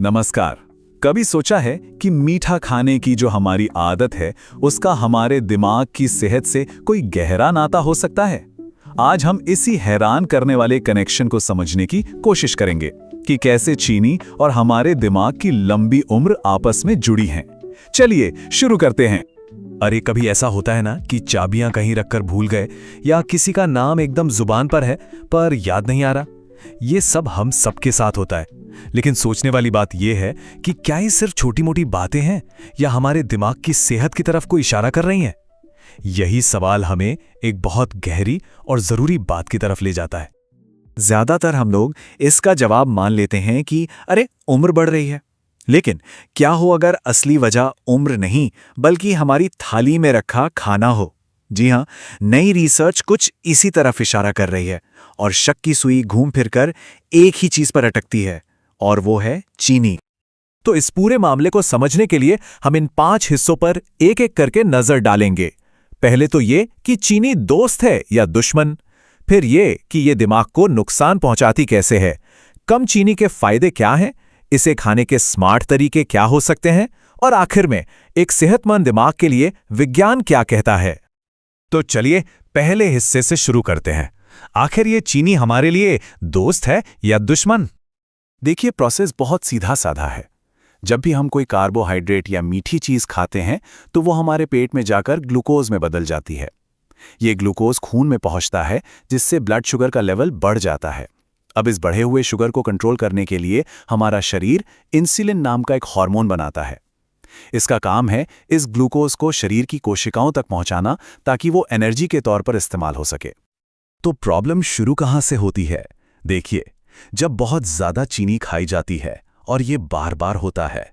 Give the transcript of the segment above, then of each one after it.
नमस्कार। कभी सोचा है कि मीठा खाने की जो हमारी आदत है उसका हमारे दिमाग की सेहत से कोई गहरा नाता हो सकता है? आज हम इसी हैरान करने वाले कनेक्शन को समझने की कोशिश करेंगे कि कैसे चीनी और हमारे दिमाग की लंबी उम्र आपस में जुड़ी हैं। चलिए शुरू करते हैं। अरे कभी ऐसा होता है ना कि चाबियां कहीं रखकर भूल गए या किसी का नाम एकदम जुबान पर है पर याद नहीं आ रहा। ये सब हम सबके साथ होता है, लेकिन सोचने वाली बात यह है कि क्या ये सिर्फ छोटी मोटी बातें हैं या हमारे दिमाग की सेहत की तरफ कोई इशारा कर रही हैं? यही सवाल हमें एक बहुत गहरी और जरूरी बात की तरफ ले जाता है। ज्यादातर हम लोग इसका जवाब मान लेते हैं कि अरे उम्र बढ़ रही है, लेकिन क्या हो अगर असली वजह उम्र नहीं बल्कि हमारी थाली में रखा खाना हो? जी हां, नई रिसर्च कुछ इसी तरफ इशारा कर रही है और शक की सुई घूम फिरकर एक ही चीज पर अटकती है और वो है चीनी। तो इस पूरे मामले को समझने के लिए हम इन 5 हिस्सों पर एक एक करके नजर डालेंगे। पहले तो ये कि चीनी दोस्त है या दुश्मन, फिर ये कि ये दिमाग को नुकसान पहुंचाती कैसे है, कम चीनी के फायदे क्या हैं, इसे खाने के स्मार्ट तरीके क्या हो सकते हैं, और आखिर में एक सेहतमंद दिमाग के लिए विज्ञान क्या कहता है। तो चलिए पहले हिस्से से शुरू करते हैं। आखिर ये चीनी हमारे लिए दोस्त है या दुश्मन? देखिए, प्रोसेस बहुत सीधा साधा है। जब भी हम कोई कार्बोहाइड्रेट या मीठी चीज खाते हैं तो वो हमारे पेट में जाकर ग्लूकोज में बदल जाती है। ये ग्लूकोज खून में पहुंचता है, जिससे ब्लड शुगर का लेवल बढ़ जाता है। अब इस बढ़े हुए शुगर को कंट्रोल करने के लिए हमारा शरीर इंसुलिन नाम का एक हार्मोन बनाता है। इसका काम है इस ग्लूकोज को शरीर की कोशिकाओं तक पहुंचाना ताकि वो एनर्जी के तौर पर इस्तेमाल हो सके। तो प्रॉब्लम शुरू कहां से होती है? देखिए, जब बहुत ज्यादा चीनी खाई जाती है और ये बार बार होता है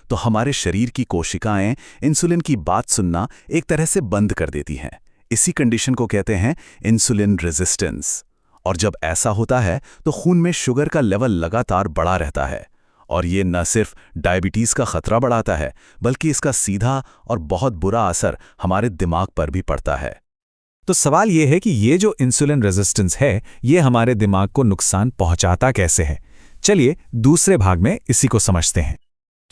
तो हमारे शरीर की कोशिकाएं इंसुलिन की बात सुनना एक तरह से बंद कर देती हैं। इसी कंडीशन को कहते हैं इंसुलिन रेजिस्टेंस। और जब ऐसा होता है तो खून में शुगर का लेवल लगातार बढ़ा रहता है और ये न सिर्फ डायबिटीज का खतरा बढ़ाता है बल्कि इसका सीधा और बहुत बुरा असर हमारे दिमाग पर भी पड़ता है। तो सवाल यह है कि ये जो इंसुलिन रेजिस्टेंस है ये हमारे दिमाग को नुकसान पहुंचाता कैसे है? चलिए दूसरे भाग में इसी को समझते हैं।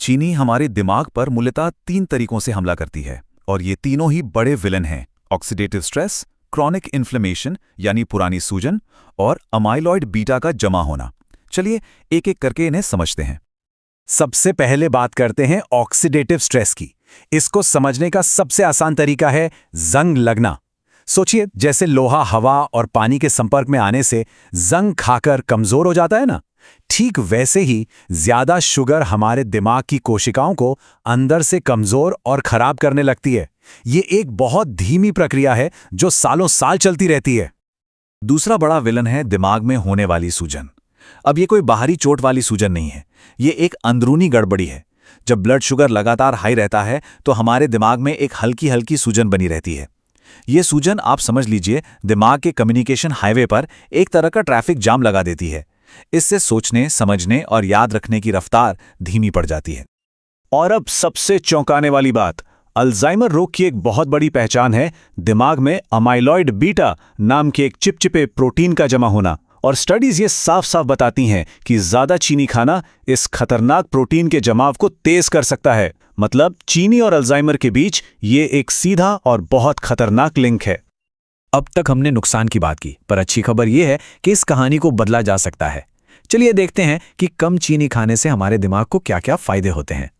चीनी हमारे दिमाग पर मूलतः 3 तरीकों से हमला करती है और ये तीनों ही बड़े विलन हैं: ऑक्सीडेटिव स्ट्रेस, क्रॉनिक इन्फ्लेमेशन यानी पुरानी सूजन, और अमाइलॉइड बीटा का जमा होना। चलिए एक एक करके इन्हें समझते हैं। सबसे पहले बात करते हैं ऑक्सीडेटिव स्ट्रेस की। इसको समझने का सबसे आसान तरीका है जंग लगना। सोचिए, जैसे लोहा हवा और पानी के संपर्क में आने से जंग खाकर कमजोर हो जाता है ना, ठीक वैसे ही ज्यादा शुगर हमारे दिमाग की कोशिकाओं को अंदर से कमजोर और खराब करने लगती है। ये एक बहुत धीमी प्रक्रिया है जो सालों साल चलती रहती है। दूसरा बड़ा विलन है दिमाग में होने वाली सूजन। अब ये कोई बाहरी चोट वाली सूजन नहीं है, ये एक अंदरूनी गड़बड़ी है। जब ब्लड शुगर लगातार हाई रहता है तो हमारे दिमाग में एक हल्की हल्की सूजन बनी रहती है। ये सूजन, आप समझ लीजिए, दिमाग के कम्युनिकेशन हाईवे पर एक तरह का ट्रैफिक जाम लगा देती है। इससे सोचने, समझने और याद रखने की रफ्तार धीमी पड़ जाती है। और अब सबसे चौंकाने वाली बात, अल्जाइमर रोग की एक बहुत बड़ी पहचान है दिमाग में अमाइलॉइड बीटा नाम के एक चिपचिपे प्रोटीन का जमा होना। और स्टडीज ये साफ साफ बताती हैं कि ज्यादा चीनी खाना इस खतरनाक प्रोटीन के जमाव को तेज कर सकता है। मतलब चीनी और अल्जाइमर के बीच ये एक सीधा और बहुत खतरनाक लिंक है। अब तक हमने नुकसान की बात की, पर अच्छी खबर यह है कि इस कहानी को बदला जा सकता है। चलिए देखते हैं कि कम चीनी खाने से हमारे दिमाग को क्या क्या फायदे होते हैं।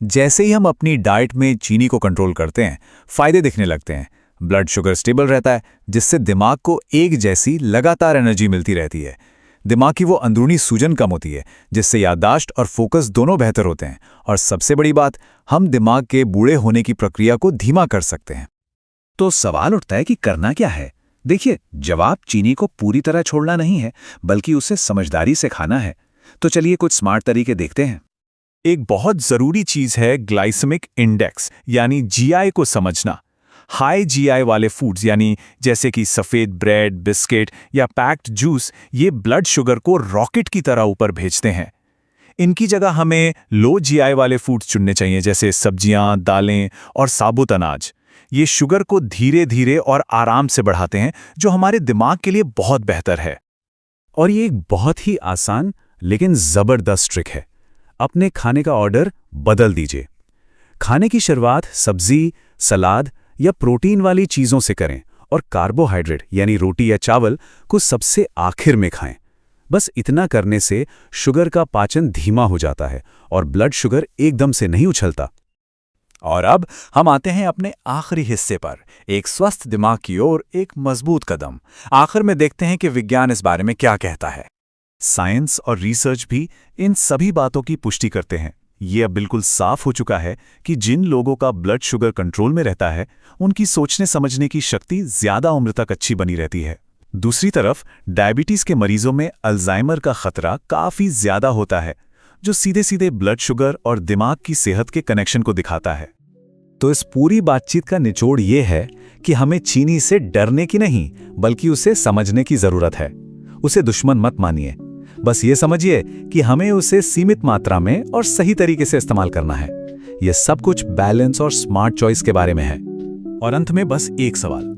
जैसे ही हम अपनी डाइट में चीनी को कंट्रोल करते हैं, फायदे दिखने लगते हैं। ब्लड शुगर स्टेबल रहता है, जिससे दिमाग को एक जैसी लगातार एनर्जी मिलती रहती है। दिमाग की वो अंदरूनी सूजन कम होती है, जिससे याददाश्त और फोकस दोनों बेहतर होते हैं। और सबसे बड़ी बात, हम दिमाग के बूढ़े होने की प्रक्रिया को धीमा कर सकते हैं। तो सवाल उठता है कि करना क्या है? देखिए, जवाब चीनी को पूरी तरह छोड़ना नहीं है, बल्कि उसे समझदारी से खाना है। तो चलिए कुछ स्मार्ट तरीके देखते हैं। एक बहुत जरूरी चीज है ग्लाइसेमिक इंडेक्स यानी जीआई को समझना। हाई जीआई वाले फूड्स यानी जैसे कि सफ़ेद ब्रेड, बिस्किट या पैक्ड जूस, ये ब्लड शुगर को रॉकेट की तरह ऊपर भेजते हैं। इनकी जगह हमें लो जीआई वाले फूड्स चुनने चाहिए, जैसे सब्जियां, दालें और साबुत अनाज। ये शुगर को धीरे धीरे और आराम से बढ़ाते हैं, जो हमारे दिमाग के लिए बहुत बेहतर है। और ये एक बहुत ही आसान लेकिन जबरदस्त ट्रिक है। अपने खाने का ऑर्डर बदल दीजिए। खाने की शुरुआत सब्जी, सलाद या प्रोटीन वाली चीज़ों से करें और कार्बोहाइड्रेट यानी रोटी या चावल को सबसे आखिर में खाएं। बस इतना करने से शुगर का पाचन धीमा हो जाता है और ब्लड शुगर एकदम से नहीं उछलता। और अब हम आते हैं अपने आखिरी हिस्से पर, एक स्वस्थ दिमाग की ओर एक मजबूत कदम। आखिर में देखते हैं कि विज्ञान इस बारे में क्या कहता है। साइंस और रिसर्च भी इन सभी बातों की पुष्टि करते हैं। ये अब बिल्कुल साफ हो चुका है कि जिन लोगों का ब्लड शुगर कंट्रोल में रहता है, उनकी सोचने समझने की शक्ति ज्यादा उम्र तक अच्छी बनी रहती है। दूसरी तरफ डायबिटीज के मरीजों में अल्जाइमर का खतरा काफी ज्यादा होता है, जो सीधे सीधे ब्लड शुगर और दिमाग की सेहत के कनेक्शन को दिखाता है। तो इस पूरी बातचीत का निचोड़ ये है कि हमें चीनी से डरने की नहीं, बल्कि उसे समझने की जरूरत है। उसे दुश्मन मत मानिए, बस ये समझिए कि हमें उसे सीमित मात्रा में और सही तरीके से इस्तेमाल करना है। यह सब कुछ बैलेंस और स्मार्ट चॉइस के बारे में है। और अंत में बस एक सवाल,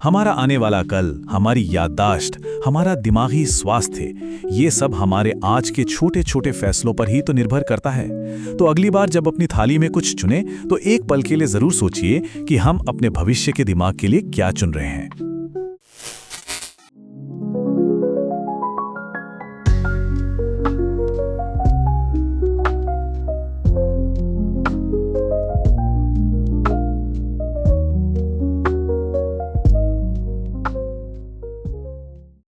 हमारा आने वाला कल, हमारी याददाश्त, हमारा दिमागी स्वास्थ्य, ये सब हमारे आज के छोटे छोटे फैसलों पर ही तो निर्भर करता है। तो अगली बार जब अपनी थाली में कुछ चुने तो एक पल के लिए जरूर सोचिए कि हम अपने भविष्य के दिमाग के लिए क्या चुन रहे हैं।